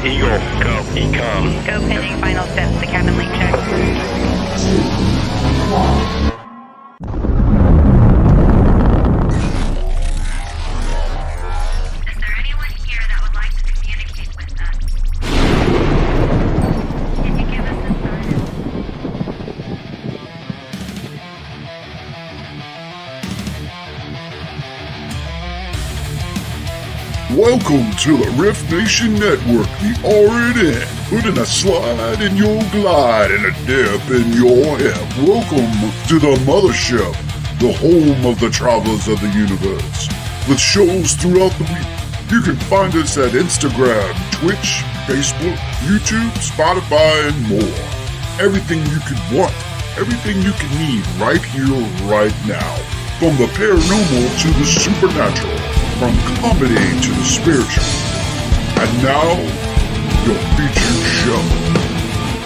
Eagle, go, ECOM. Go pending final steps to cabin link check. Is there anyone here that would like to communicate with us? Can you give us a sign? Welcome to the R.I.F.T Nation Network, the RNN, putting a slide in your glide and a dip in your hip. Welcome to the mothership, the home of the travelers of the universe. With shows throughout the week, you can find us at Instagram, Twitch, Facebook, YouTube, Spotify, and more. Everything you could want, everything you can need right here, right now. From the paranormal to the supernatural. From comedy to the spiritual. And now, your featured show.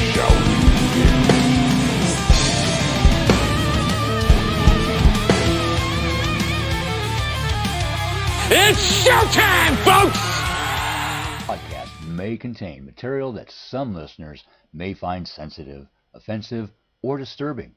Shall we begin? It's showtime, folks! Podcast may contain material that some listeners may find sensitive, offensive, or disturbing.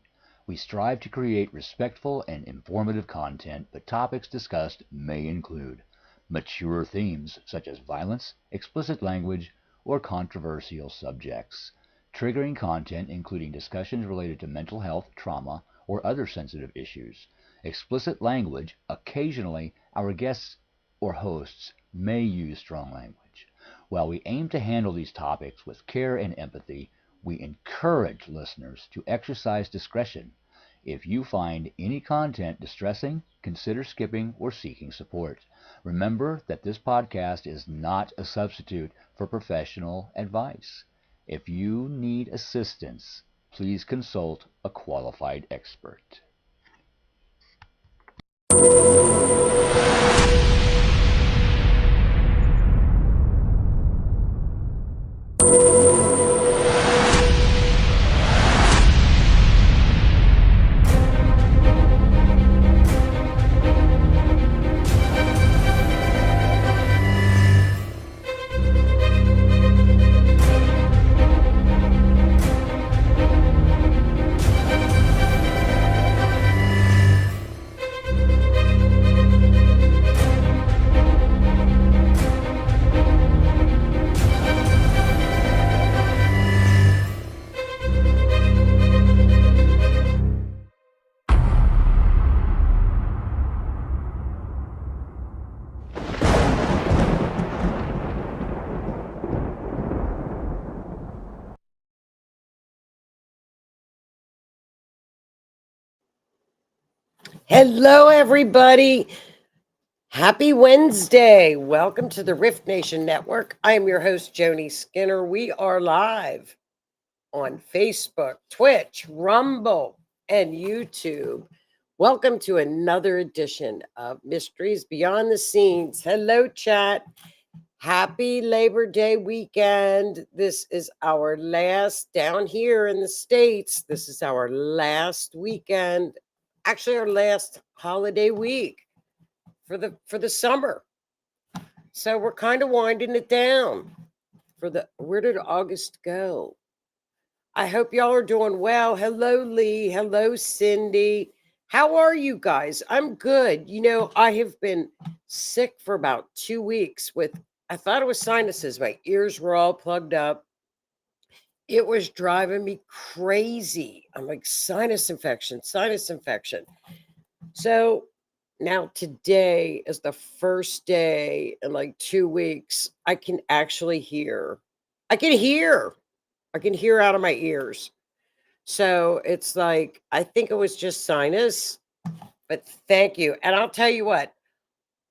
We strive to create respectful and informative content, but topics discussed may include mature themes such as violence, explicit language, or controversial subjects, triggering content including discussions related to mental health, trauma, or other sensitive issues, explicit language. Occasionally, our guests or hosts may use strong language. While we aim to handle these topics with care and empathy, we encourage listeners to exercise discretion. If you find any content distressing, consider skipping or seeking support. Remember that this podcast is not a substitute for professional advice. If you need assistance, please consult a qualified expert. Hello, everybody. Happy Wednesday. Welcome to the R.I.F Nation Network. I am your host, Joni Skinner. We are live on Facebook, Twitch, Rumble, and YouTube. Welcome to another edition of Mysteries Beyond the Scenes. Hello, chat. Happy Labor Day weekend. This is our last, down here in the States, this is our last weekend. Actually, our last holiday week for the summer. So we're kind of winding it down where did August go? I hope y'all are doing well. Hello, Lee. Hello, Cindy. How are you guys? I'm good. You know, I have been sick for about 2 weeks I thought it was sinuses. My ears were all plugged up. It was driving me crazy. I'm like, sinus infection. So now today is the first day in like 2 weeks. I can actually hear. I can hear out of my ears. So it's like, I think it was just sinus, but thank you. And I'll tell you what,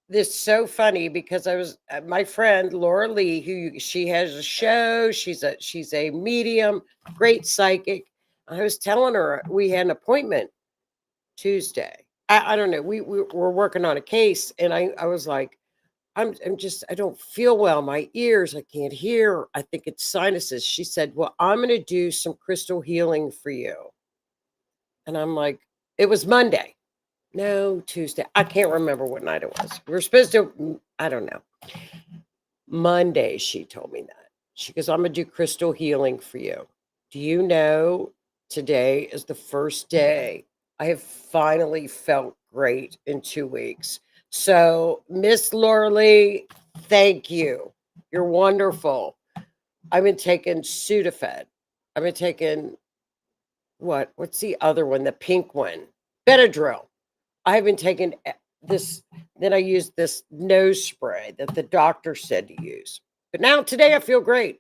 this is so funny because I was my friend Laura Lee, she has a show. She's a medium, great psychic. I was telling her we had an appointment Tuesday. I don't know. We were working on a case, and I was like, I don't feel well. My ears, I can't hear. I think it's sinuses. She said, well, I'm going to do some crystal healing for you. And I'm like, it was Monday. No, Tuesday. I can't remember what night it was. We were supposed to, I don't know. Monday, she told me that. She goes, I'm going to do crystal healing for you. Do you know today is the first day I have finally felt great in 2 weeks. So, Miss Laura Lee, thank you. You're wonderful. I've been taking Sudafed. I've been taking what's the other one? The pink one, Benadryl. I have been taking this. Then I used this nose spray that the doctor said to use. But now today I feel great.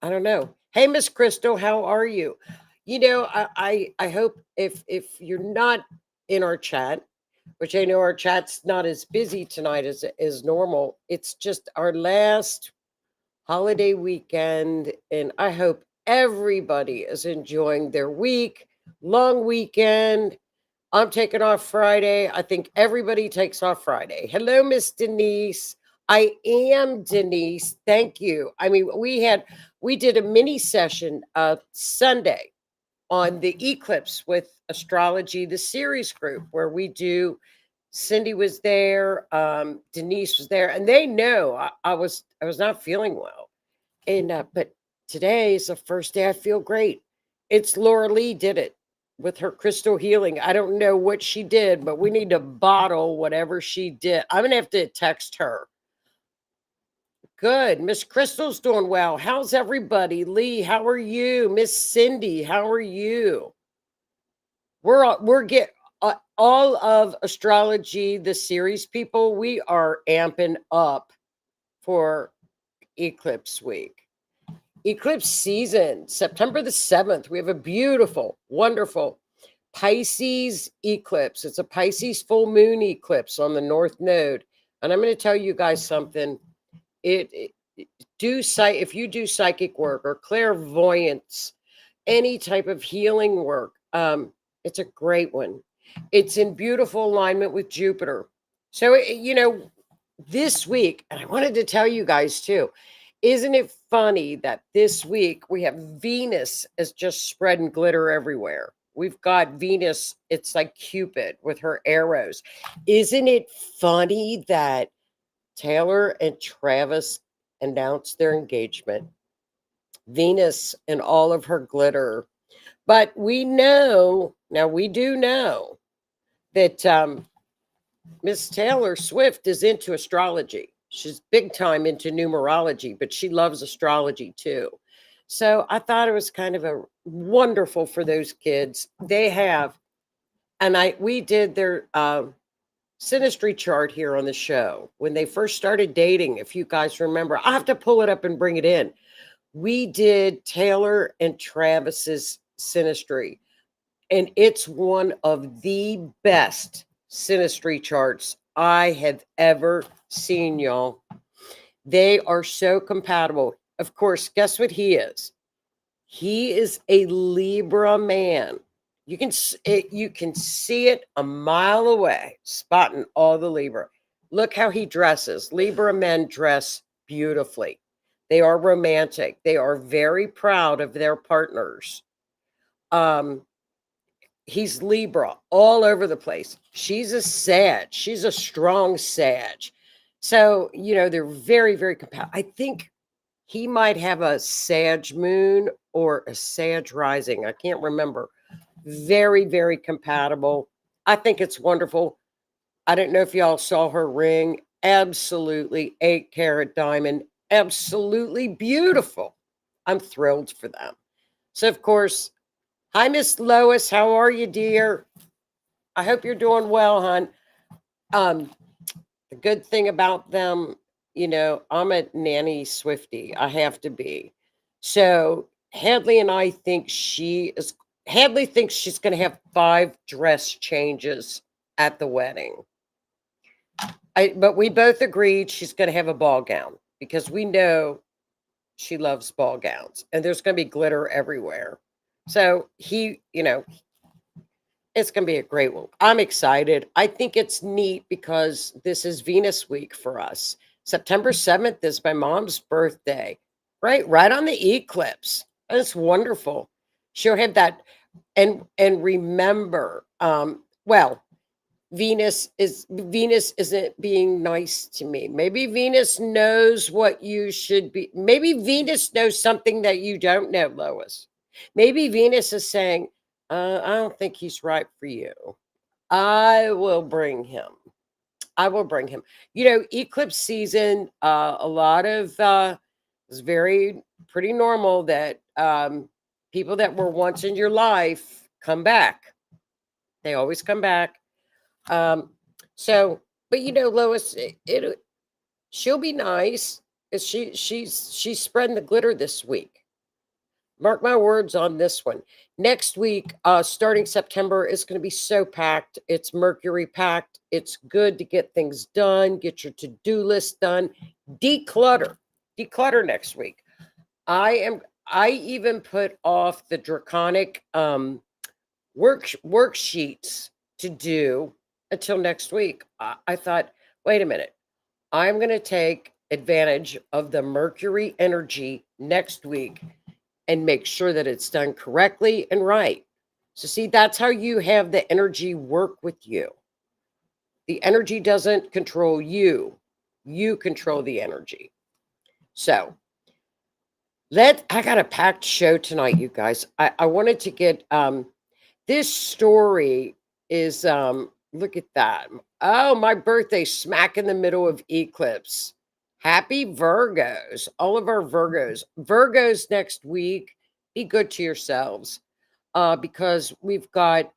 I don't know. Hey, Miss Crystal, how are you? You know, I hope if you're not in our chat, which I know our chat's not as busy tonight as normal. It's just our last holiday weekend, and I hope everybody is enjoying their week, long weekend. I'm taking off Friday. I think everybody takes off Friday. Hello, Miss Denise. I am Denise. Thank you. I mean, we did a mini session Sunday on the eclipse with astrology, the series group where we do. Cindy was there, Denise was there, and they know I was not feeling well. And but today is the first day I feel great. It's Laura Lee did it with her crystal healing. I don't know what she did, but we need to bottle whatever she did. I'm gonna have to text her. Good. Miss Crystal's doing well. How's everybody? Lee, how are you? Miss Cindy, how are you? We're get all of astrology, the series people, we are amping up for eclipse week. Eclipse season, September the 7th. We have a beautiful, wonderful Pisces eclipse. It's a Pisces full moon eclipse on the North Node. And I'm going to tell you guys something. If you do psychic work or clairvoyance, any type of healing work, it's a great one. It's in beautiful alignment with Jupiter. So, this week, and I wanted to tell you guys too, isn't it funny that this week we have Venus is just spreading glitter everywhere? We've got Venus, it's like Cupid with her arrows. Isn't it funny that Taylor and Travis announced their engagement? Venus and all of her glitter. But we do know that Miss Taylor Swift is into astrology. She's big time into numerology, but she loves astrology too. So I thought it was kind of a wonderful for those kids. They have, and we did their synastry chart here on the show when they first started dating. If you guys remember, I have to pull it up and bring it in. We did Taylor and Travis's synastry, and it's one of the best synastry charts I have ever seen, y'all. They are so compatible. Of course, guess what he is? He is a Libra man. You can see it a mile away, spotting all the Libra. Look how he dresses. Libra men dress beautifully. They are romantic. They are very proud of their partners. He's Libra all over the place. She's a Sag. She's a strong Sag. So, they're very, very compatible. I think he might have a Sag moon or a Sag rising. I can't remember. Very, very compatible. I think it's wonderful. I don't know if y'all saw her ring. Absolutely 8-carat diamond. Absolutely beautiful. I'm thrilled for them. So, of course, hi, Miss Lois. How are you, dear? I hope you're doing well, hon. The good thing about them, I'm a nanny Swiftie. I have to be. So Hadley and I think Hadley thinks she's going to have 5 dress changes at the wedding. But we both agreed she's going to have a ball gown because we know she loves ball gowns and there's going to be glitter everywhere. So it's going to be a great one. I'm excited. I think it's neat because this is Venus week for us. September 7th is my mom's birthday, right on the eclipse. That's wonderful. She'll have that. And remember, Venus isn't being nice to me. Maybe Venus knows what you should be. Maybe Venus knows something that you don't know, Lois. Maybe Venus is saying, I don't think he's right for you. I will bring him. I will bring him. Eclipse season, a lot of it's very pretty normal that people that were once in your life come back. They always come back. Um, so, but Lois, she'll be nice. She's spreading the glitter this week. Mark my words on this one. Next week, starting September, is going to be so packed. It's Mercury packed. It's good to get things done, get your to-do list done, declutter next week. I even put off the draconic worksheets to do until next week. I thought, wait a minute, I'm going to take advantage of the Mercury energy next week and make sure that it's done correctly and right. So see, that's how you have the energy work with you. The energy doesn't control you. You control the energy. So I got a packed show tonight, you guys. I wanted to get this story is look at that. Oh, my birthday smack in the middle of eclipse. Happy Virgos, all of our Virgos next week. Be good to yourselves because we've got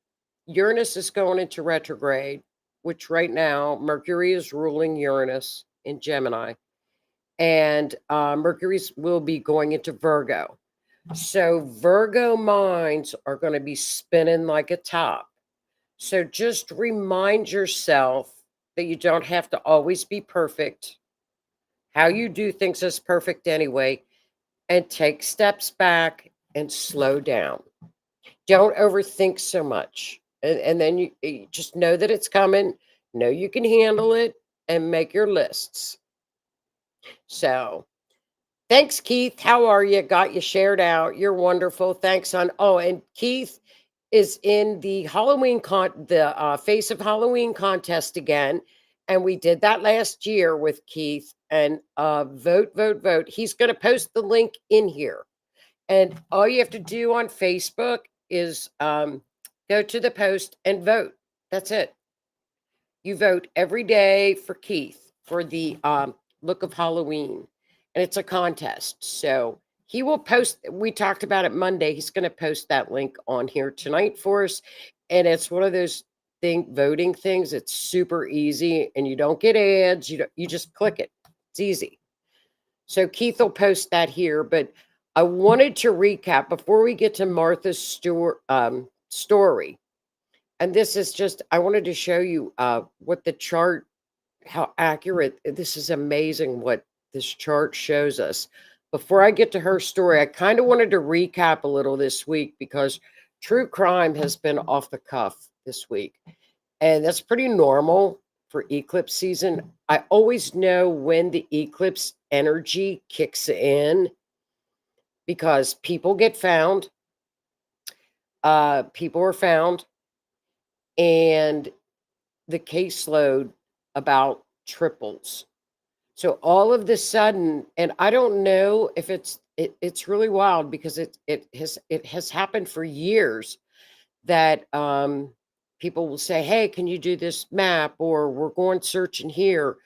Uranus is going into retrograde, which right now Mercury is ruling Uranus in Gemini, and Mercury will be going into Virgo. So Virgo minds are going to be spinning like a top. So just remind yourself that you don't have to always be perfect. How you do things is perfect anyway, and take steps back and slow down. Don't overthink so much. And then you just know that it's coming, know you can handle it, and make your lists. So thanks, Keith. How are you? Got you shared out. You're wonderful. Thanks, hon. Oh, and Keith is in the Face of Halloween contest again. And we did that last year with Keith. And vote. He's going to post the link in here. And all you have to do on Facebook is go to the post and vote. That's it. You vote every day for Keith for the look of Halloween. And it's a contest. So he will post, we talked about it Monday. He's going to post that link on here tonight for us. And it's one of those voting things. It's super easy and you don't get ads. You just click it. It's easy. So Keith will post that here. But I wanted to recap before we get to Martha's story. And this is just, I wanted to show you what the chart, how accurate, this is amazing what this chart shows us. Before I get to her story, I kind of wanted to recap a little this week because true crime has been off the cuff this week. And that's pretty normal for eclipse season. I always know when the eclipse energy kicks in because people get found. People are found. And the caseload about triples. So all of the sudden, and I don't know if it's really wild because it has happened for years that people will say, hey, can you do this map? Or we're going searching here.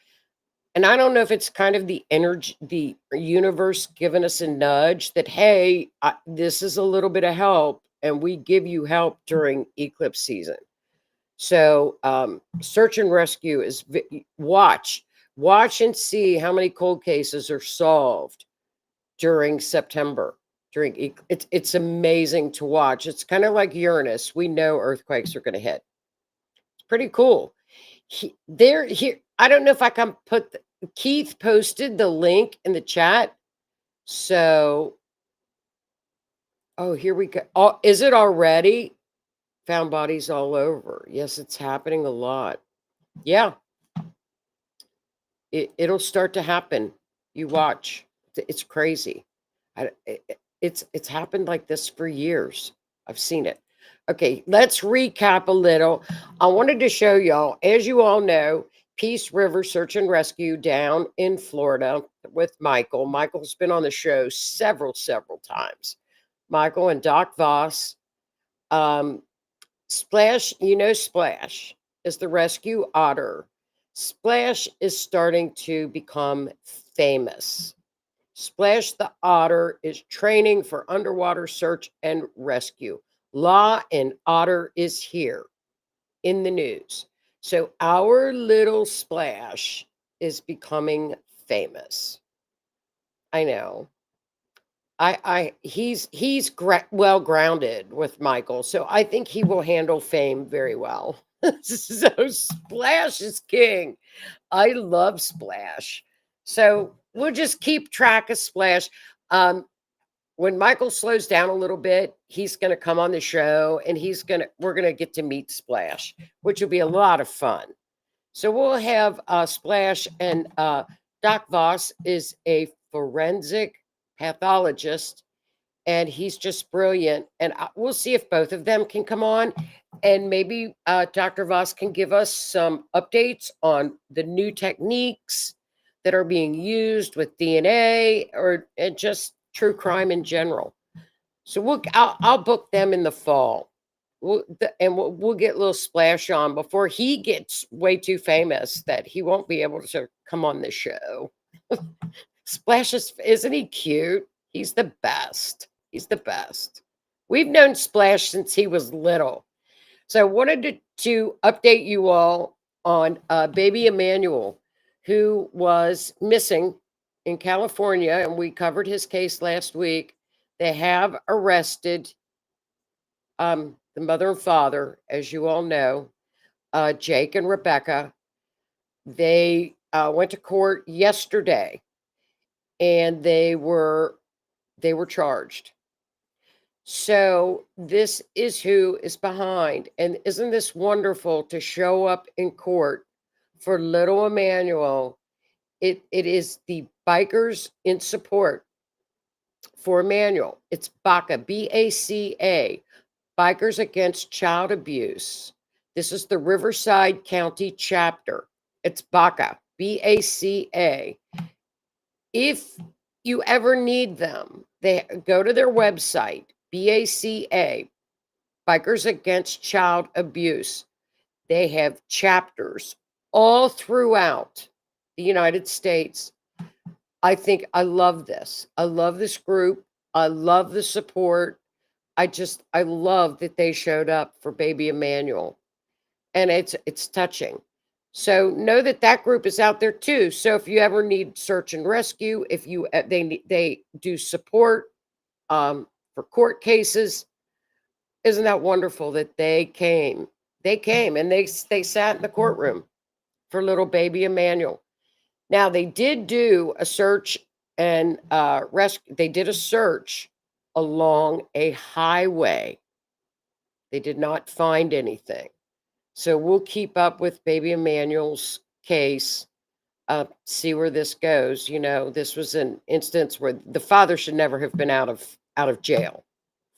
And I don't know if it's kind of the energy, the universe giving us a nudge that, hey, this is a little bit of help. And we give you help during eclipse season. So search and rescue is watch and see how many cold cases are solved during September. It's amazing to watch. It's kind of like Uranus. We know earthquakes are going to hit. It's pretty cool. Here. I don't know if I can put. Keith posted the link in the chat. So, here we go. Oh, is it already? Found bodies all over. Yes, it's happening a lot. Yeah. It'll start to happen. You watch. It's crazy. It's happened like this for years. I've seen it. Okay, let's recap a little. I wanted to show y'all, as you all know, Peace River Search and Rescue down in Florida with Michael. Michael's been on the show several times. Michael and Doc Voss. Splash, Splash is the rescue otter. Splash is starting to become famous. Splash the otter is training for underwater search and rescue. Law and Otter is here in the news. So our little Splash is becoming famous. I know. He's well grounded with Michael, so I think he will handle fame very well. So Splash is king. I love Splash. So we'll just keep track of Splash. When Michael slows down a little bit, he's going to come on the show and we're going to get to meet Splash, which will be a lot of fun. So we'll have Splash, and Doc Voss is a forensic pathologist, and he's just brilliant. And we'll see if both of them can come on, and maybe Dr. Voss can give us some updates on the new techniques that are being used with DNA and just true crime in general. So I'll book them in the fall. We'll get a little Splash on before he gets way too famous that he won't be able to come on the show. Splash isn't he cute? He's the best. He's the best. We've known Splash since he was little. So I wanted to update you all on baby Emmanuel, who was missing in California, and we covered his case last week. They have arrested the mother and father, as you all know, Jake and Rebecca. They went to court yesterday, and they were charged. So this is who is behind. And isn't this wonderful to show up in court for little Emmanuel? It is the Bikers in Support for Emmanuel. It's BACA, BACA, Bikers Against Child Abuse. This is the Riverside County chapter. It's BACA, BACA. If you ever need them, they go to their website, BACA, Bikers Against Child Abuse. They have chapters all throughout the United States. I think I love this. I love this group. I love the support. I love that they showed up for baby Emmanuel, and it's touching. So know that group is out there too. So if you ever need search and rescue, if you they do support for court cases, isn't that wonderful that they came? They came and they sat in the courtroom for little baby Emmanuel. Now they did do a search and rescue. They did a search along a highway. They did not find anything. So we'll keep up with baby Emmanuel's case, see where this goes. This was an instance where the father should never have been out of jail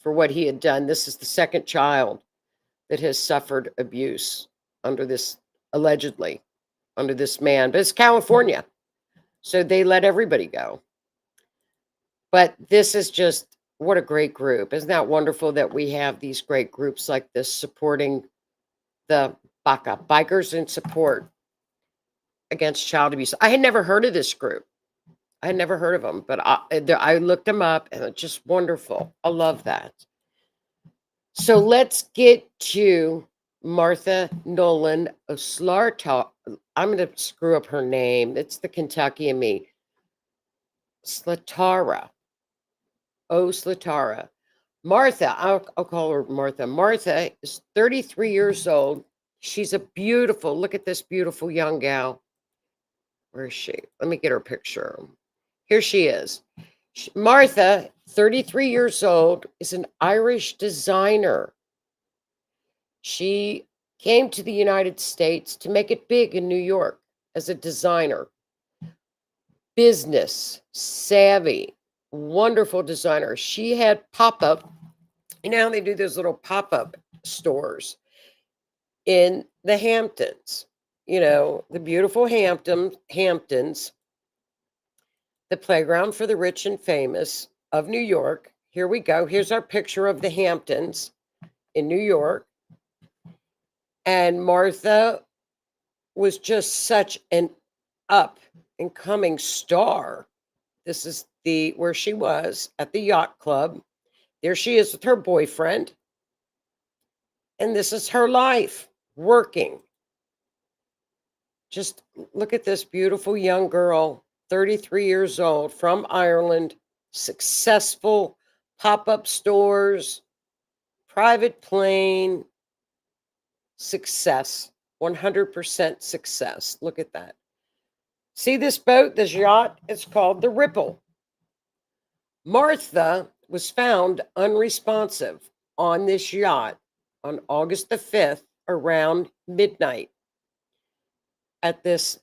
for what he had done. This is the second child that has suffered abuse allegedly under this man, but it's California, so they let everybody go. But this is just, what a great group. Isn't that wonderful that we have these great groups like this supporting the BACA, Bikers in Support Against Child Abuse? I had never heard of this group. I had never heard of them, but I looked them up, and it's just wonderful. I love that. So let's get to Martha Nolan O'Slatarra. I'm going to screw up her name. It's the Kentucky in me. O'Slatarra. Martha, I'll call her Martha. Martha is 33 years old. She's a beautiful, look at this beautiful young gal. Where is she? Let me get her picture. Here she is. Martha, 33 years old, is an Irish designer. She came to the United States to make it big in New York as a designer. Business savvy, wonderful designer. She had pop-up. They do those little pop-up stores in the Hamptons. You know, the beautiful Hamptons, the playground for the rich and famous of New York. Here we go. Here's our picture of the Hamptons in New York. And Martha was just such an up and coming star. This is the where she was at the yacht club. There she is with her boyfriend. And this is her life working. Just look at this beautiful young girl, 33 years old, from Ireland, successful pop-up stores, private plane, success, 100% success. Look at that. See this boat, this yacht? It's called the Ripple. Martha was found unresponsive on this yacht on August the 5th around midnight at this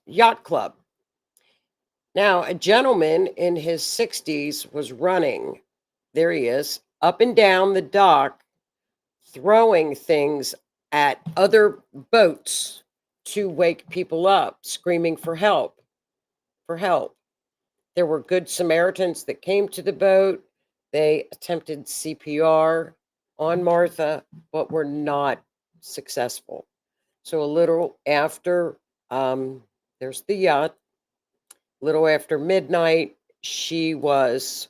yacht club. Now, a gentleman in his 60s was running, there he is, up and down the dock, throwing things at other boats to wake people up, screaming for help, for help. There were good Samaritans that came to the boat. They attempted CPR on Martha, but were not successful. So a little after, there's the yacht, a little after midnight, she was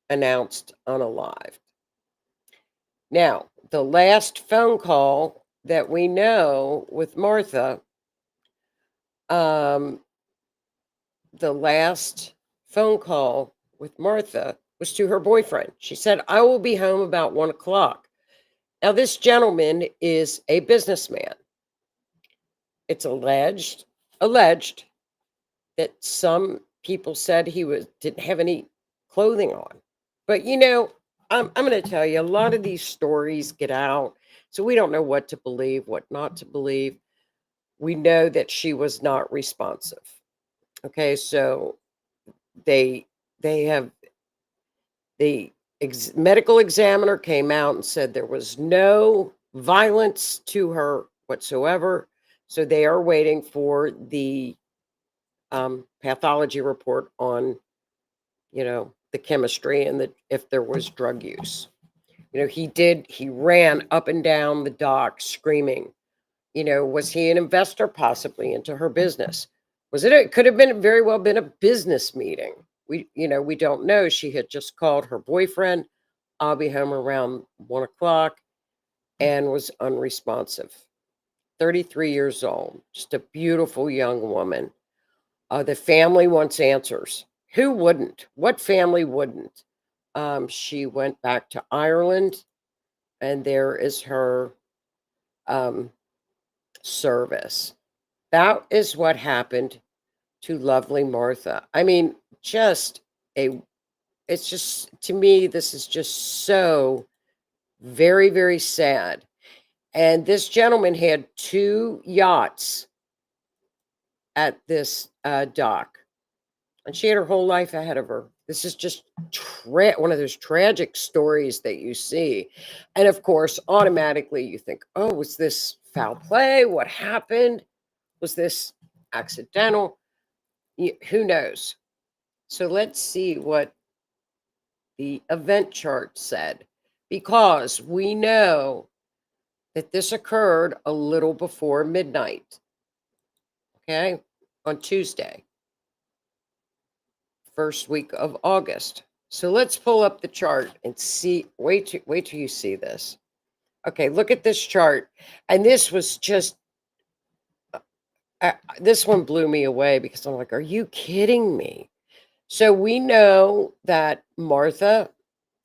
announced unalived. Now, the last phone call that we know with Martha, the last phone call with Martha was to her boyfriend. She said, I will be home about 1 o'clock. Now, this gentleman is a businessman. It's alleged that some people said he didn't have any clothing on. But you know, I'm going to tell you, a lot of these stories get out, so we don't know what to believe, what not to believe. We know that she was not responsive. Okay, so they have the medical examiner came out and said there was no violence to her whatsoever. So they are waiting for the pathology report on, you know, the chemistry and if there was drug use. You know, he ran up and down the dock screaming. You know, was he an investor possibly into her business? It could have been very well been a business meeting. We don't know. She had just called her boyfriend. I'll be home around 1 o'clock, and was unresponsive. 33 years old, just a beautiful young woman. The family wants answers. Who wouldn't? What family wouldn't? She went back to Ireland, and there is her service. That is what happened to lovely Martha. I mean, it's just, to me, this is just so very, very sad. And this gentleman had 2 yachts at this dock, and she had her whole life ahead of her. This is just one of those tragic stories that you see. And of course, automatically you think, oh, was this foul play? What happened? Was this accidental? Who knows? So let's see what the event chart said, because we know that this occurred a little before midnight, okay, on Tuesday, first week of August. So let's pull up the chart and see. Wait till you see this. Okay, look at this chart. And this was just, this one blew me away, because I'm like, are you kidding me? So we know that Martha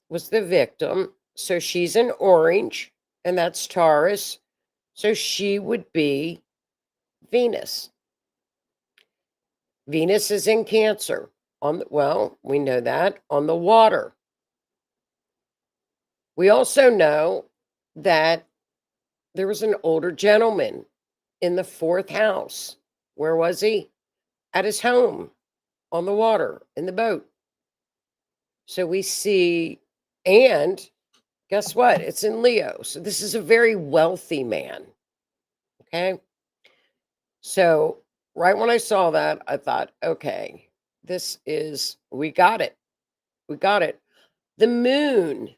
was the victim. So she's in orange, and that's Taurus. So she would be Venus. Venus is in Cancer. We know that, on the water. We also know that there was an older gentleman in the 4th house. Where was he? At his home, on the water, in the boat. So we see, and Guess what? It's in Leo. So this is a very wealthy man. Okay. So right when I saw that, I thought, okay, we got it. We got it. The moon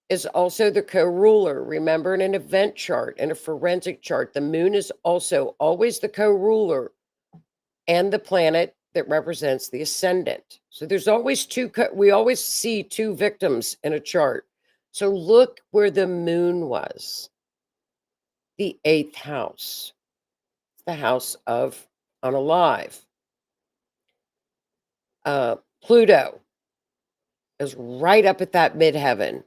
is also the co-ruler. Remember, in an event chart, in a forensic chart, the moon is also always the co-ruler and the planet that represents the ascendant. So there's always we always see two victims in a chart. So look where the moon was. The 8th house, the house of unalive. Pluto is right up at that midheaven.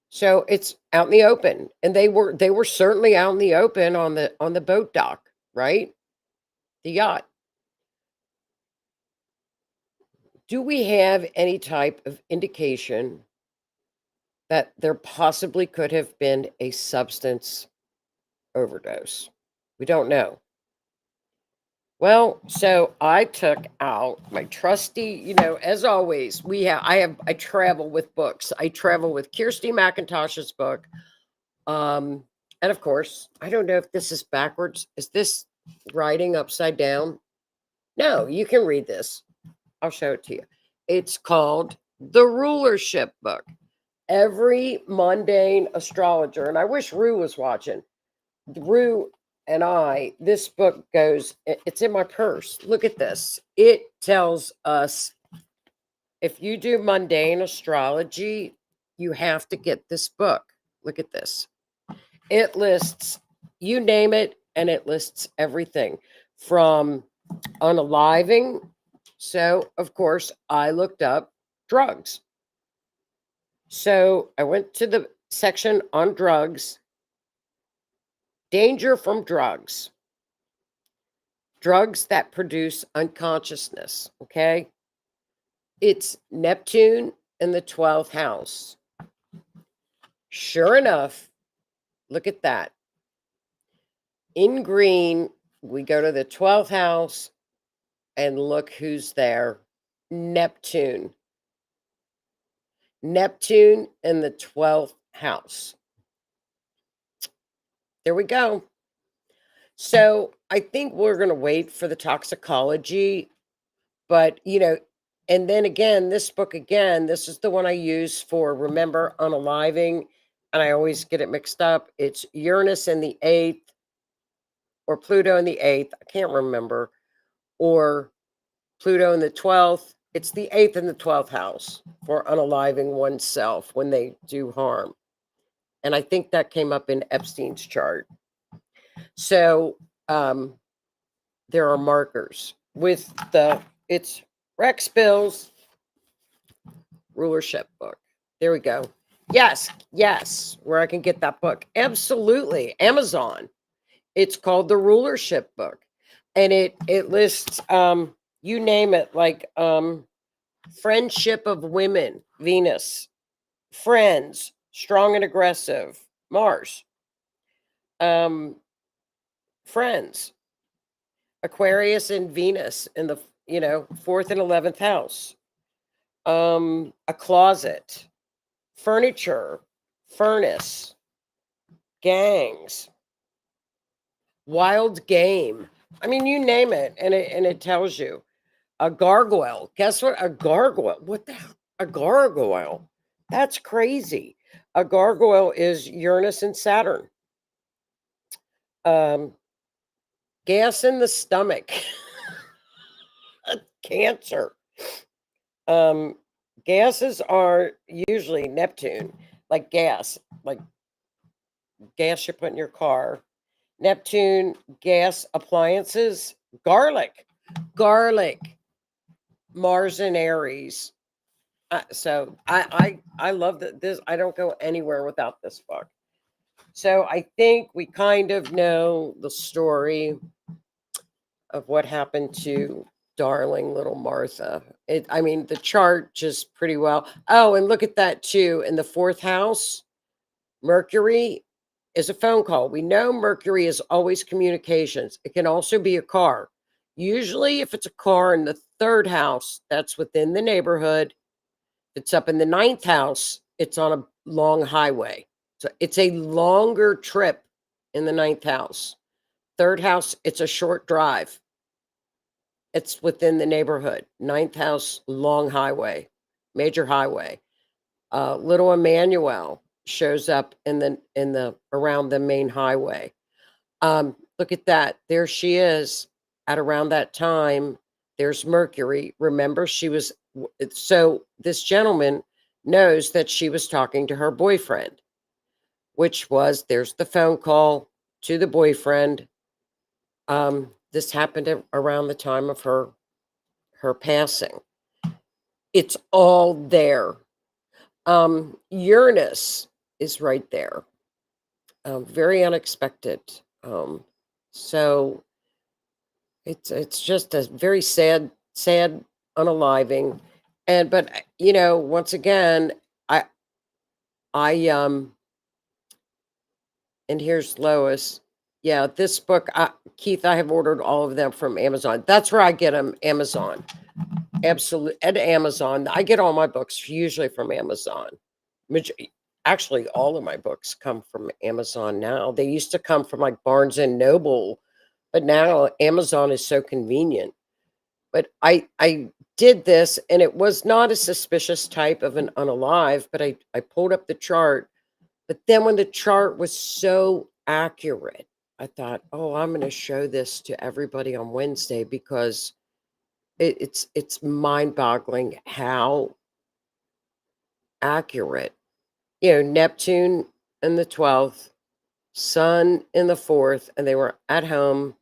So it's out in the open, and they were certainly out in the open on the boat dock, right? The yacht. Do we have any type of indication that there possibly could have been a substance overdose? We don't know. Well, so I took out my trusty, as always, I travel with books. I travel with Kirsty McIntosh's book. And of course, I don't know if this is backwards. Is this writing upside down? No, you can read this. I'll show it to you. It's called The Rulership Book. Every mundane astrologer, and I wish Rue was watching. Rue and this book it's in my purse. Look at this. It tells us if you do mundane astrology, you have to get this book. Look at this. It lists, you name it, and it lists everything from unaliving. So, of course, I looked up drugs. So I went to the section on drugs. Danger from drugs. Drugs that produce unconsciousness, okay? It's Neptune in the 12th house. Sure enough, look at that. In green, we go to the 12th house and look who's there. Neptune. Neptune in the 12th house. There we go. So I think we're going to wait for the toxicology, but and then again, this book again, this is the one I use for remember unaliving, and I always get it mixed up. It's Uranus in the 8th or Pluto in the 8th. I can't remember. Or Pluto in the 12th. It's the 8th and the 12th house for unaliving oneself when they do harm. And I think that came up in Epstein's chart. So there are markers with it's Rex Bill's Rulership Book. There we go. Yes, where I can get that book. Absolutely. Amazon. It's called the Rulership Book. And it lists you name it, like friendship of women, Venus, friends, strong and aggressive, Mars, friends, Aquarius and Venus in the 4th and 11th house, a closet, furniture, furnace, gangs, wild game. I mean, you name it, and it tells you. A gargoyle. Guess what? A gargoyle. What the hell? A gargoyle. That's crazy. A gargoyle is Uranus and Saturn. Gas in the stomach. Cancer. Gases are usually Neptune, like gas you put in your car. Neptune, gas appliances, garlic, Mars and Aries. So I love this. I don't go anywhere without this book. So I think we kind of know the story of what happened to darling little Martha. The chart just pretty well. Oh, and look at that too. In the 4th house, Mercury is a phone call. We know Mercury is always communications. It can also be a car. Usually if it's a car in the 3rd house, that's within the neighborhood. If it's up in the 9th house, it's on a long highway. So it's a longer trip in the 9th house. 3rd house, it's a short drive. It's within the neighborhood. 9th house, long highway, major highway. Little Emmanuel shows up in the around the main highway. Look at that. There she is at around that time. There's Mercury. Remember, so this gentleman knows that she was talking to her boyfriend, which was, there's the phone call to the boyfriend. This happened around the time of her passing. It's all there. Uranus is right there. Very unexpected. So it's just a very sad unaliving. But once again, I and here's Lois. Yeah, this book, Keith, I have ordered all of them from Amazon. That's where I get them, Amazon. Absolutely, at Amazon. I get all my books usually from Amazon. Actually, all of my books come from Amazon now. They used to come from like Barnes and Noble, but now Amazon is so convenient. But I did this, and it was not a suspicious type of an unalive, but I pulled up the chart. But then when the chart was so accurate, I thought, oh, I'm going to show this to everybody on Wednesday, because it's mind-boggling how accurate. Neptune in the 12th, Sun in the 4th, and they were at home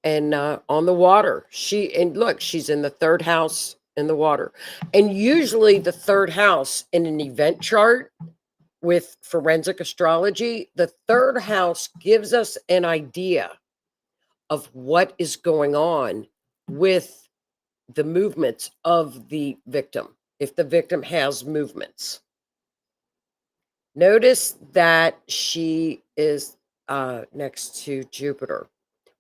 and on the water. Look, she's in the 3rd house in the water. And usually the 3rd house in an event chart with forensic astrology, the 3rd house gives us an idea of what is going on with the movements of the victim, if the victim has movements. Notice that she is next to Jupiter.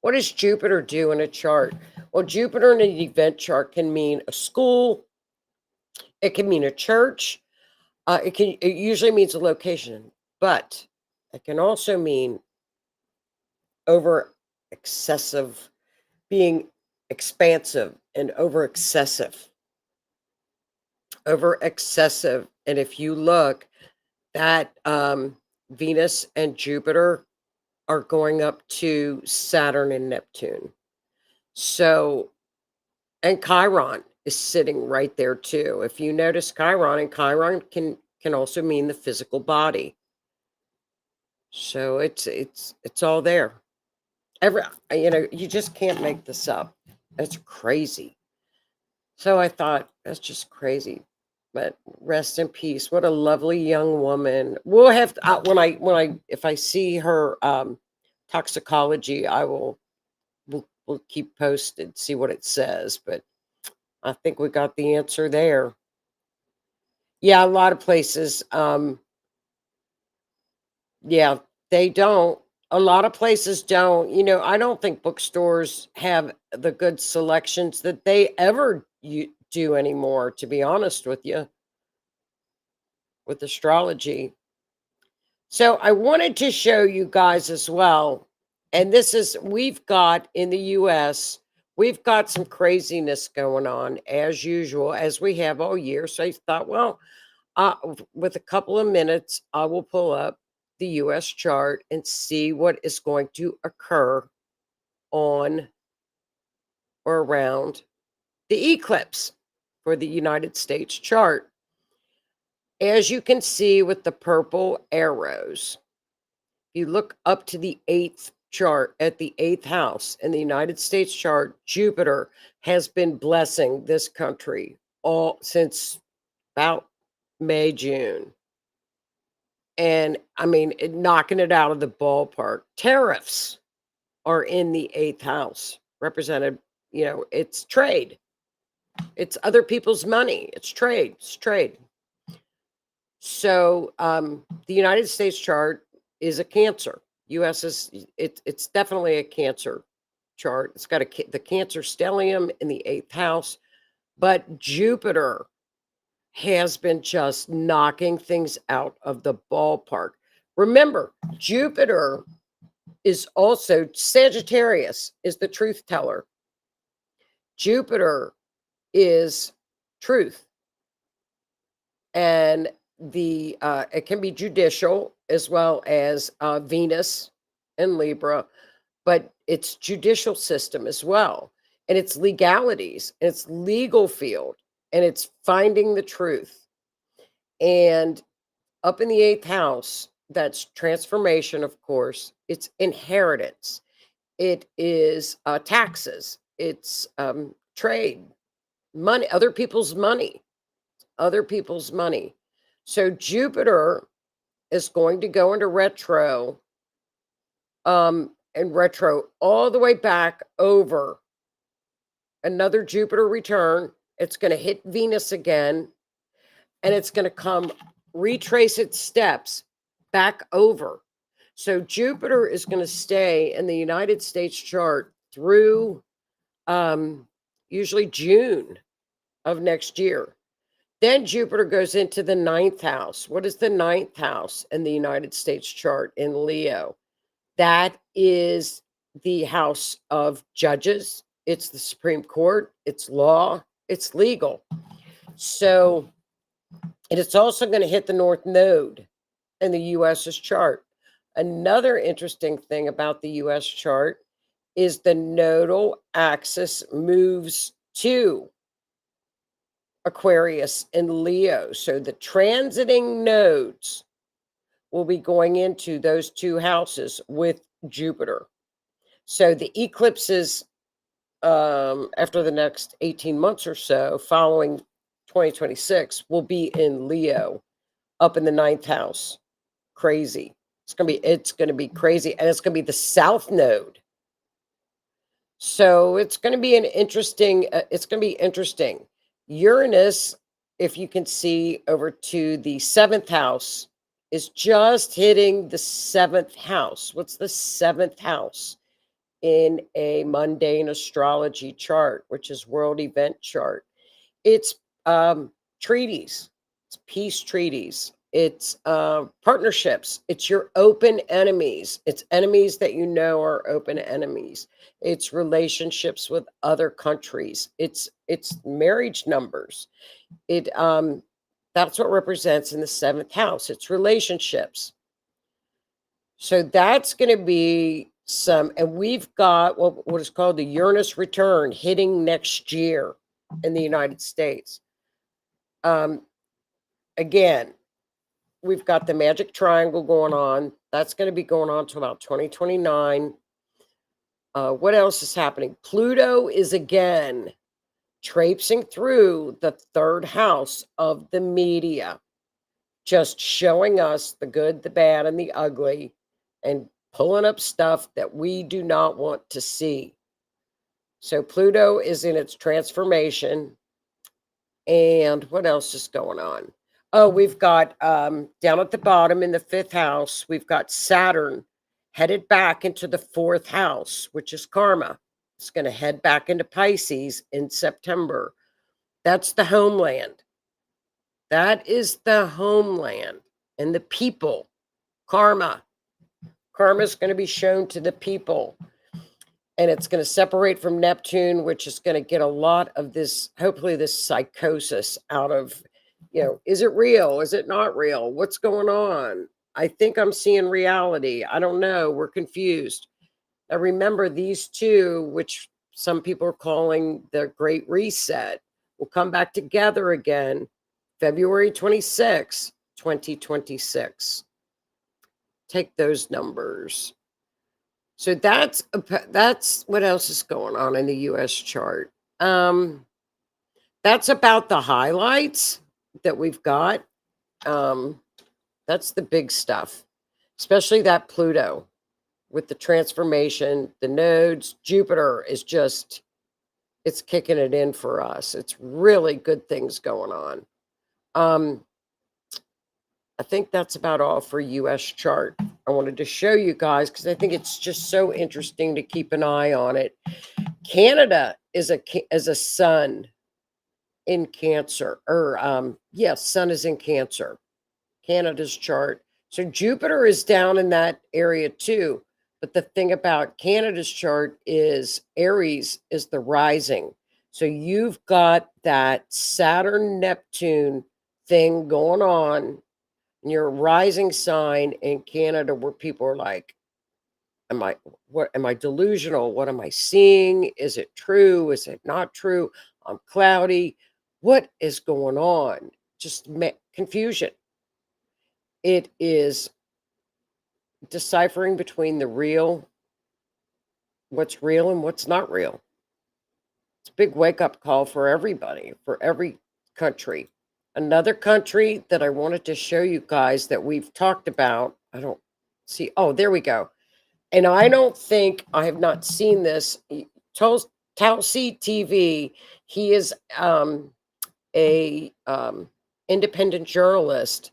What does Jupiter do in a chart? Well, Jupiter in an event chart can mean a school. It can mean a church. It usually means a location, but it can also mean over excessive, being expansive and over excessive. And if you look, that Venus and Jupiter are going up to Saturn and Neptune. So, and Chiron is sitting right there too. If you notice Chiron, and Chiron can also mean the physical body. So it's all there. You just can't make this up. That's crazy. So I thought, that's just crazy. But rest in peace. What a lovely young woman. We'll have to, if I see her toxicology, we'll keep posted, see what it says. But I think we got the answer there. Yeah, a lot of places. Yeah, they don't. A lot of places don't. I don't think bookstores have the good selections that they ever do anymore, to be honest with you, with astrology. So I wanted to show you guys as well. And we've got in the US, we've got some craziness going on as usual, as we have all year. So I thought, well, with a couple of minutes, I will pull up the US chart and see what is going to occur on or around the eclipse for the United States chart. As you can see with the purple arrows, you look up to the 8th chart at the 8th house in the United States chart, Jupiter has been blessing this country all since about May, June. And I mean, knocking it out of the ballpark. Tariffs are in the 8th house, represented, it's trade. It's other people's money. It's trade. So the United States chart is a Cancer. US it's definitely a Cancer chart. It's got the Cancer stellium in the 8th house, but Jupiter has been just knocking things out of the ballpark. Remember, Jupiter is also Sagittarius is the truth teller. Jupiter is truth, and the it can be judicial as well as Venus and Libra, but it's judicial system as well, and it's legalities, and it's legal field, and it's finding the truth. And up in the 8th house, that's transformation, of course. It's inheritance. It is taxes. It's trade, money, other people's money. So Jupiter is going to go into retro, and retro all the way back over another Jupiter return. It's going to hit Venus again, and it's going to come retrace its steps back over. So Jupiter is going to stay in the United States chart through usually June of next year. Then Jupiter goes into the 9th house. What is the 9th house in the United States chart in Leo? That is the house of judges. It's the Supreme Court. It's law. It's legal. So, and it's also going to hit the North Node in the U.S.'s chart. Another interesting thing about the U.S. chart is the nodal axis moves to Aquarius and Leo. So the transiting nodes will be going into those two houses with Jupiter. So the eclipses after the next 18 months or so, following 2026, will be in Leo, up in the 9th house. Crazy. It's going to be crazy, and it's going to be the south node. So it's going to be an interesting. It's going to be interesting. Uranus, if you can see over to the 7th house, is just hitting the 7th house. What's the 7th house in a mundane astrology chart, which is world event chart? It's treaties, it's peace treaties, it's partnerships, it's your open enemies, it's enemies that you know are open enemies, it's relationships with other countries, it's marriage numbers. It that's what represents in the 7th house. It's relationships. So that's going to be some, and we've got what is called the Uranus return hitting next year in the United States. Again, we've got the magic triangle going on. That's going to be going on to about 2029. What else is happening? Pluto is again traipsing through the 3rd house of the media, just showing us the good, the bad, and the ugly, and pulling up stuff that we do not want to see. So Pluto is in its transformation. And what else is going on? Oh, we've got down at the bottom in the 5th house, we've got Saturn headed back into the 4th house, which is karma. It's going to head back into Pisces in September. That's the homeland. That is the homeland and the people. Karma. Karma is going to be shown to the people. And it's going to separate from Neptune, which is going to get a lot of this, hopefully this psychosis out of, is it real? Is it not real? What's going on? I think I'm seeing reality. I don't know. We're confused. Now remember, these two, which some people are calling the Great Reset, will come back together again February 26, 2026. Take those numbers. So that's what else is going on in the U.S. chart. That's about the highlights that we've got. That's the big stuff, especially that Pluto with the transformation, the nodes. Jupiter is just, it's kicking it in for us. It's really good things going on. I think that's about all for U.S. chart. I wanted to show you guys because I think it's just so interesting to keep an eye on it. Canada is a sun in Cancer, or sun is in Cancer. Canada's chart. So Jupiter is down in that area too. But the thing about Canada's chart is Aries is the rising. So you've got that Saturn Neptune thing going on in your rising sign in Canada where people are like, am I delusional? What am I seeing? Is it true? Is it not true? I'm cloudy. What is going on? Just confusion. It is deciphering between what's real and what's not real. It's a big wake up call for everybody, for every country. Another country that I wanted to show you guys that we've talked about. I don't see. Oh, there we go. And I don't think I have not seen this. Talsi TV. He is a independent journalist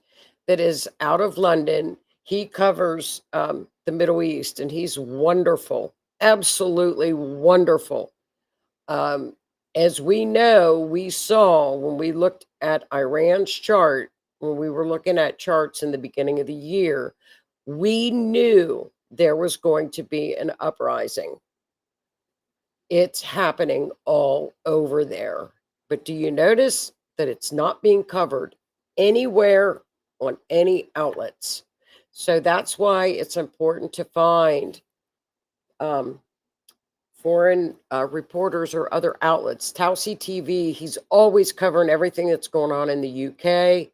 that is out of London. He covers the Middle East, and he's wonderful, absolutely wonderful. As we know, we saw when we looked at Iran's chart, when we were looking at charts in the beginning of the year, we knew there was going to be an uprising. It's happening all over there. But do you notice that it's not being covered anywhere on any outlets? So that's why it's important to find foreign reporters or other outlets. Talsi TV, he's always covering everything that's going on in the UK.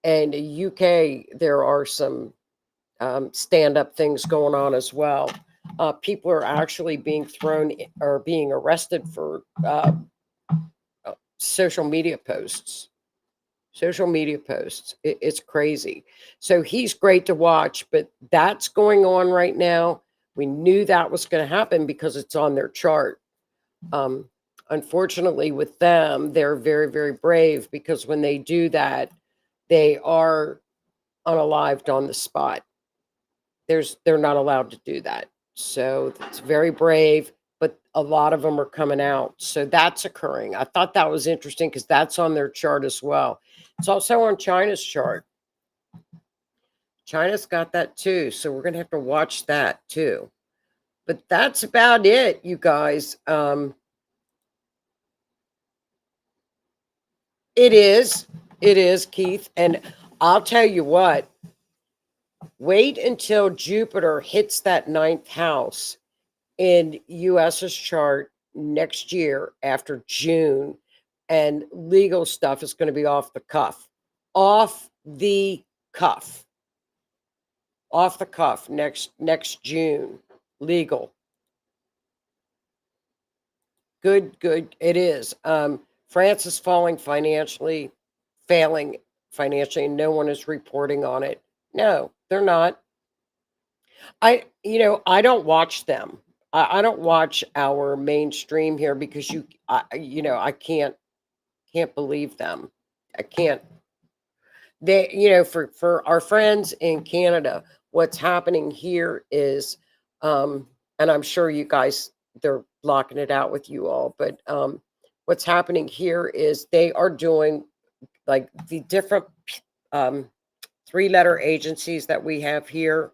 And the UK, there are some stand-up things going on as well. People are actually being thrown or being arrested for social media posts. It's crazy. So he's great to watch, but that's going on right now. We knew that was going to happen because it's on their chart. Unfortunately, with them, they're very, very brave because when they do that, they are unalived on the spot. They're not allowed to do that. So it's very brave, but a lot of them are coming out. So that's occurring. I thought that was interesting because that's on their chart as well. It's also on China's chart. China's got that too. So we're going to have to watch that too. But that's about it, you guys. It is, Keith. And I'll tell you what, wait until Jupiter hits that 9th house in US's chart next year after June, and legal stuff is going to be off the cuff. Off the cuff next June. Legal. Good. It is. France is failing financially, and no one is reporting on it. No, they're not. I don't watch them. I don't watch our mainstream here because I can't believe them. I can't. They, for our friends in Canada, what's happening here is, and I'm sure you guys, they're blocking it out with you all, but what's happening here is they are doing like the different 3-letter agencies that we have here.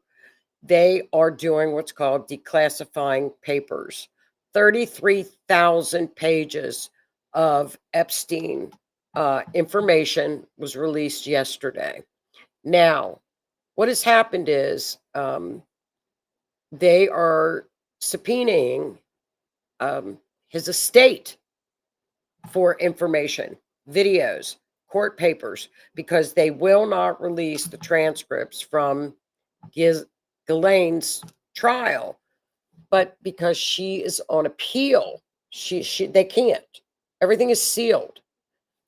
They are doing what's called declassifying papers. 33,000 pages of Epstein information was released yesterday. Now, what has happened is they are subpoenaing his estate for information, videos, court papers, because they will not release the transcripts from Ghislaine's trial, but because she is on appeal, they can't. Everything is sealed.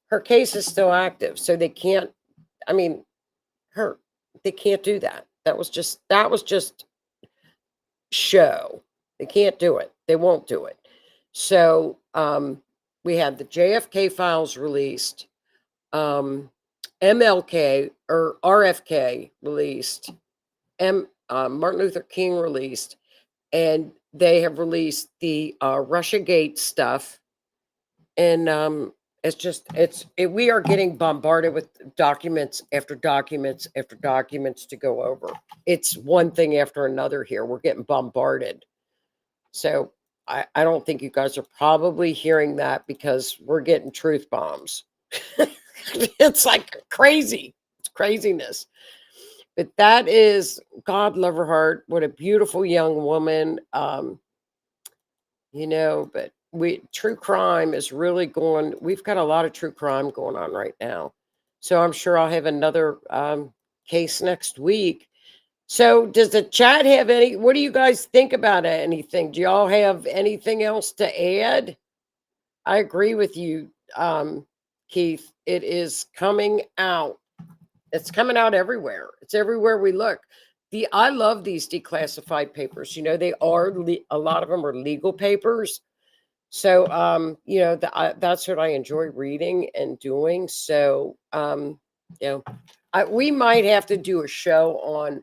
Her case is still active, so they can't. I mean, they can't do that. That was just show. They can't do it. They won't do it. So we had the JFK files released, MLK or RFK released, Martin Luther King released, and they have released the Russiagate stuff, and We are getting bombarded with documents after documents after documents to go over. It's one thing after another here. We're getting bombarded. So I don't think you guys are probably hearing that because we're getting truth bombs. It's like crazy. It's craziness. But that is, God love her heart. What a beautiful young woman. But true crime is really going. We've got a lot of true crime going on right now. So I'm sure I'll have another case next week. So does the chat have what do you guys think about it? Anything? Do y'all have anything else to add? I agree with you, Keith. It is coming out. It's coming out everywhere. It's everywhere we look. I love these declassified papers. They are a lot of them are legal papers. So that's what I enjoy reading and doing. So we might have to do a show on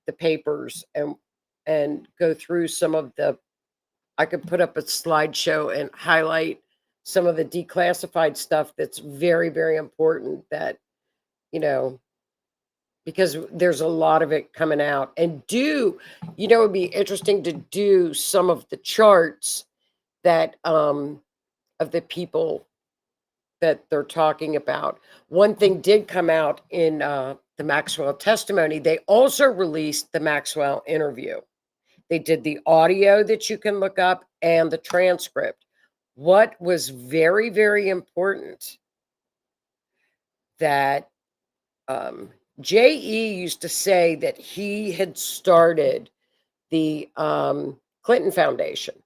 the papers and go through some of the. I could put up a slideshow and highlight some of the declassified stuff that's very, very important that because there's a lot of it coming out. And it would be interesting to do some of the charts that of the people that they're talking about. One thing did come out in the Maxwell testimony. They also released the Maxwell interview. They did the audio that you can look up and the transcript. What was very, very important that J.E. used to say that he had started the Clinton Foundation.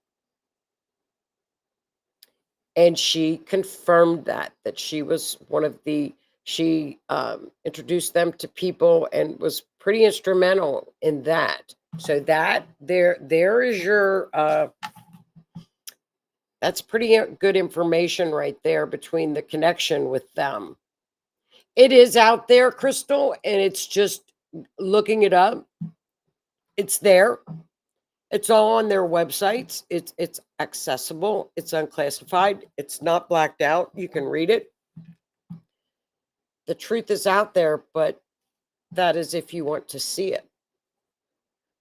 And she confirmed that she was she introduced them to people and was pretty instrumental in that. So that there is your, that's pretty good information right there between the connection with them. It is out there, Crystal, and it's just looking it up. It's there. It's all on their websites. It's accessible. It's unclassified. It's not blacked out. You can read it. The truth is out there, but that is if you want to see it.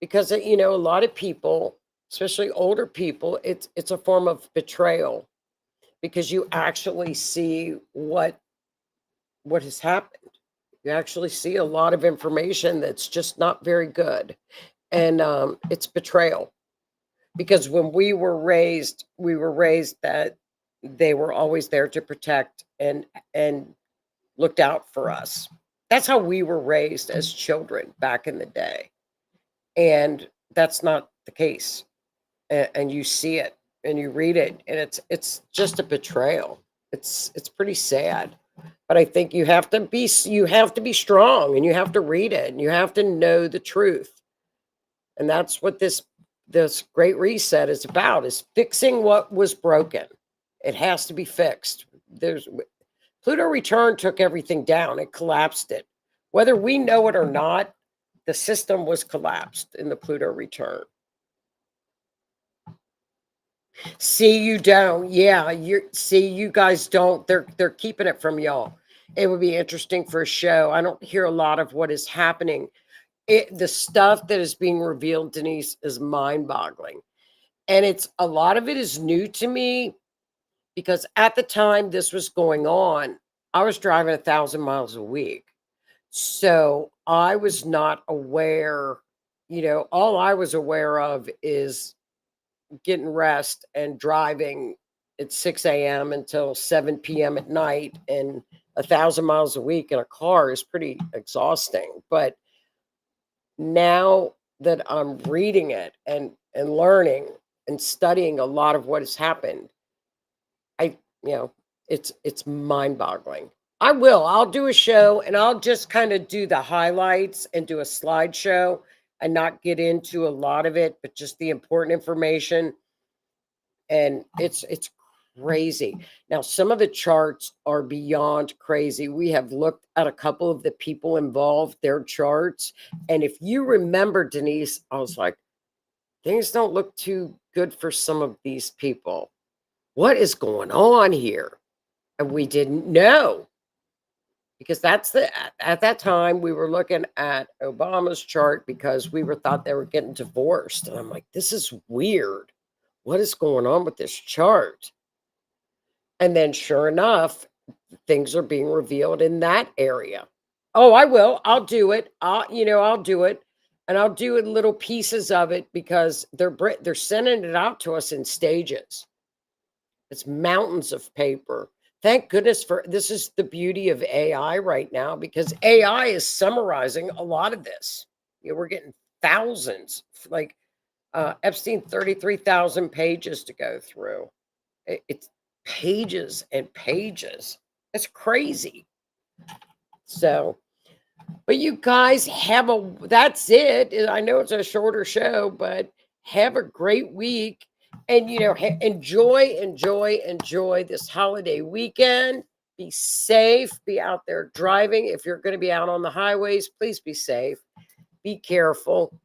Because a lot of people, especially older people, it's a form of betrayal because you actually see what has happened. You actually see a lot of information that's just not very good. And it's betrayal. Because when we were raised that they were always there to protect and looked out for us. That's how we were raised as children back in the day. And that's not the case. And you see it and you read it, and it's just a betrayal. It's pretty sad. But I think you have to be strong, and you have to read it, and you have to know the truth. And that's what this Great Reset is about, is fixing what was broken. It has to be fixed. Pluto return took everything down. It collapsed it. Whether we know it or not, the system was collapsed in the Pluto return. See, you don't. Yeah, you guys don't. They're keeping it from y'all. It would be interesting for a show. I don't hear a lot of what is happening. The stuff that is being revealed, Denise, is mind-boggling. And a lot of it is new to me because at the time this was going on, I was driving 1,000 miles a week. So I was not aware, all I was aware of is getting rest and driving at 6 a.m. until 7 p.m. at night, and 1,000 miles a week in a car is pretty exhausting. But now that I'm reading it and learning and studying a lot of what has happened, it's mind-boggling. I'll do a show, and I'll just kind of do the highlights and do a slideshow and not get into a lot of it, but just the important information. And it's crazy. Now, some of the charts are beyond crazy. We have looked at a couple of the people involved, their charts. And if you remember, Denise, I was like, things don't look too good for some of these people. What is going on here? And we didn't know, because at that time we were looking at Obama's chart because we thought they were getting divorced. And I'm like, this is weird. What is going on with this chart? And then sure enough, things are being revealed in that area. Oh, I will. I'll do it. I'll do it. And I'll do it little pieces of it, because they're sending it out to us in stages. It's mountains of paper. Thank goodness for this. Is the beauty of AI right now, because AI is summarizing a lot of this. We're getting thousands, like Epstein, 33,000 pages to go through. It's pages and pages. It's crazy. So, but you guys that's it. I know it's a shorter show, but have a great week. And, enjoy this holiday weekend. Be safe. Be out there driving. If you're going to be out on the highways, please be safe. Be careful.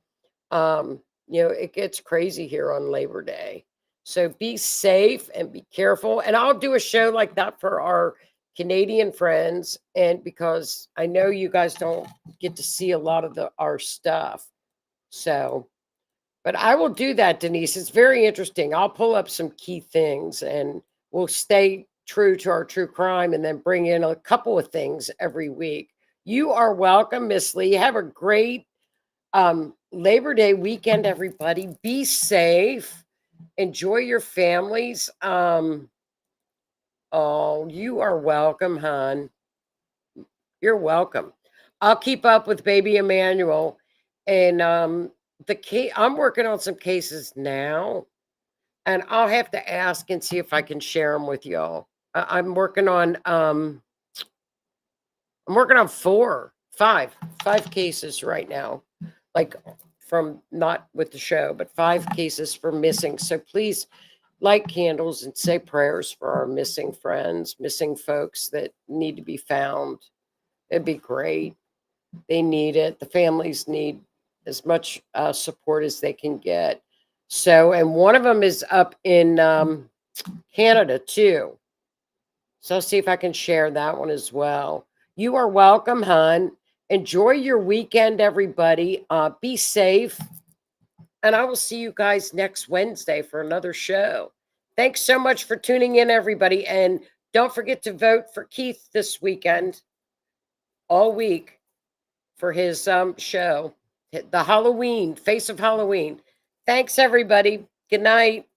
It gets crazy here on Labor Day. So be safe and be careful. And I'll do a show like that for our Canadian friends. And because I know you guys don't get to see a lot of our stuff. So, but I will do that, Denise. It's very interesting. I'll pull up some key things, and we'll stay true to our true crime, and then bring in a couple of things every week. You are welcome, Miss Lee. Have a great Labor Day weekend, everybody. Be safe. Enjoy your families. Oh, you are welcome, hon. You're welcome. I'll keep up with baby Emmanuel. And I'm working on some cases now, and I'll have to ask and see if I can share them with y'all. I'm working on five cases right now, like from not with the show, but 5 cases for missing. So please light candles and say prayers for our missing friends, missing folks that need to be found. It'd be great. They need it. The families need as much support as they can get. So, and one of them is up in Canada too. So I'll see if I can share that one as well. You are welcome, hon. Enjoy your weekend, everybody. Be safe. And I will see you guys next Wednesday for another show. Thanks so much for tuning in, everybody. And don't forget to vote for Keith this weekend, all week, for his show, the Halloween, Face of Halloween. Thanks, everybody. Good night.